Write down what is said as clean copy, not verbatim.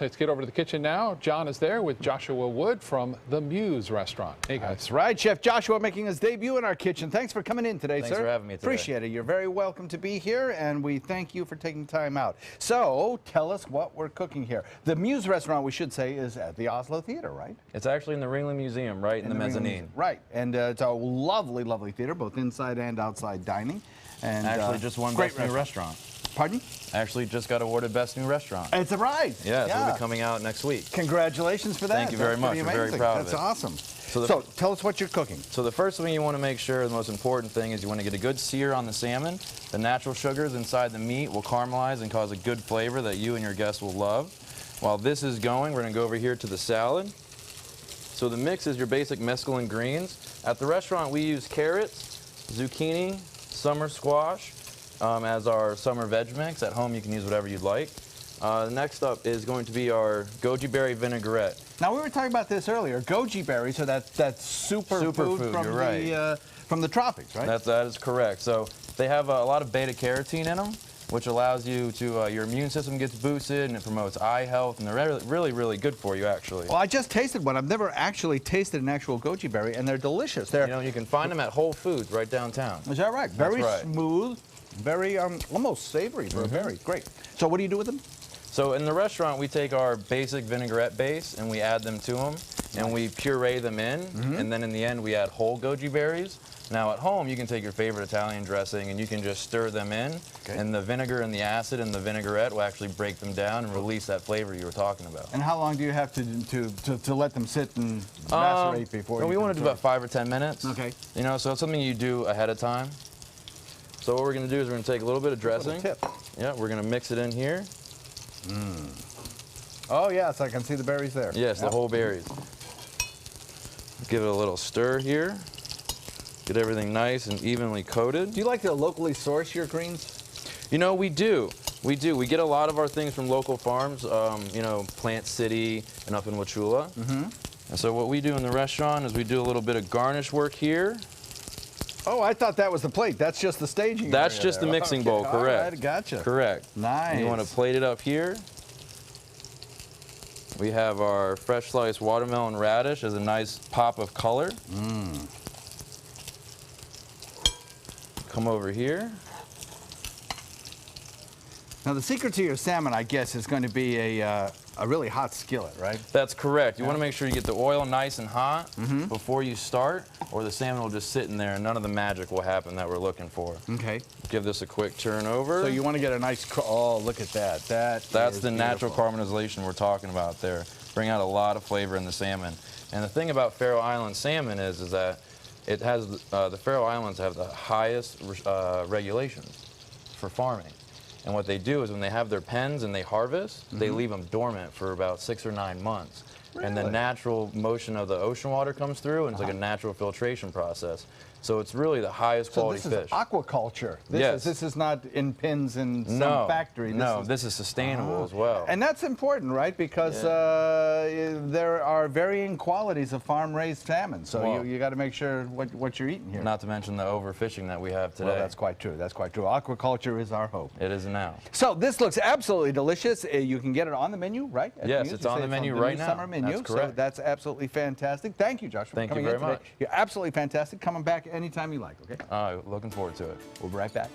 Let's get over to the kitchen now. John is there with Joshua Wood from the Muse restaurant. Hey, guys. That's right. Chef Joshua making his debut in our kitchen. Thanks for coming in today, sir. Thanks for having me today. Appreciate it. You're very welcome to be here, and we thank you for taking time out. So, tell us what we're cooking here. The Muse restaurant, we should say, is at the Oslo Theater, right? It's actually in the Ringling Museum, right in the mezzanine. Right. And it's a lovely, lovely theater, both inside and outside dining. And actually just won Best New Restaurant. Pardon? Actually just got awarded Best New Restaurant. It's right. Yeah, so it'll be coming out next week. Congratulations for that. Thank you very much. I'm very proud of it. That's awesome. So tell us what you're cooking. So the first thing you want to make sure, the most important thing, is you want to get a good sear on the salmon. The natural sugars inside the meat will caramelize and cause a good flavor that you and your guests will love. While this is going, we're going to go over here to the salad. So the mix is your basic mesclun greens. At the restaurant, we use carrots, zucchini, summer squash as our summer veg mix. At home, you can use whatever you'd like. Next up is going to be our goji berry vinaigrette. Now, we were talking about this earlier. Goji berries, so that's superfood from the tropics, right? That is correct. So they have a lot of beta carotene in them, which allows you to, your immune system gets boosted, and it promotes eye health, and they're really, really good for you, actually. Well, I just tasted one. I've never actually tasted an actual goji berry, and they're delicious. You can find them at Whole Foods right downtown. Is that right? Very smooth, very almost savory for a berry. Great. So what do you do with them? So in the restaurant, we take our basic vinaigrette base, and we add them to them, and we puree them in, and then in the end, we add whole goji berries. Now at home, you can take your favorite Italian dressing and you can just stir them in, and the vinegar and the acid and the vinaigrette will actually break them down and release that flavor you were talking about. And how long do you have to let them sit and macerate before we want to do about 5 or 10 minutes. Okay. So it's something you do ahead of time. So what we're going to do is we're going to take a little bit of dressing. What a tip. Yeah, we're going to mix it in here. Oh, yes, I can see the berries there. Yes, the whole berries. Give it a little stir here. Get everything nice and evenly coated. Do you like to locally source your greens? You know, we do. We do. We get a lot of our things from local farms, Plant City and up in Wauchula. And so what we do in the restaurant is we do a little bit of garnish work here. Oh, I thought that was the plate. That's just the staging That's area just there. the mixing bowl, correct. All right, gotcha. Correct. Nice. And you want to plate it up here. We have our fresh sliced watermelon radish as a nice pop of color. Come over here. Now, the secret to your salmon, I guess, is going to be a really hot skillet, right? That's correct. You want to make sure you get the oil nice and hot before you start, or the salmon will just sit in there and none of the magic will happen that we're looking for. Okay. Give this a quick turn over. So you want to get a nice, oh, look at that. That's the natural caramelization we're talking about there. Bring out a lot of flavor in the salmon. And the thing about Faroe Island salmon is that it has, the Faroe Islands have the highest regulations for farming. And what they do is when they have their pens and they harvest, they leave them dormant for about 6 or 9 months. Really? And the natural motion of the ocean water comes through, and it's like a natural filtration process. So it's really the highest quality fish. So this is aquaculture. This is not in pens in some factory. This is sustainable as well. And that's important, right? Because there are varying qualities of farm-raised salmon. So you got to make sure what you're eating here. Not to mention the overfishing that we have today. Well, that's quite true. That's quite true. Aquaculture is our hope. It is now. So this looks absolutely delicious. You can get it on the menu, right? Yes, it's on the menu right now. Summer menu. That's correct. So that's absolutely fantastic. Thank you, Joshua. Thank you very much. You're absolutely fantastic. Coming back anytime you like, okay? Looking forward to it. We'll be right back.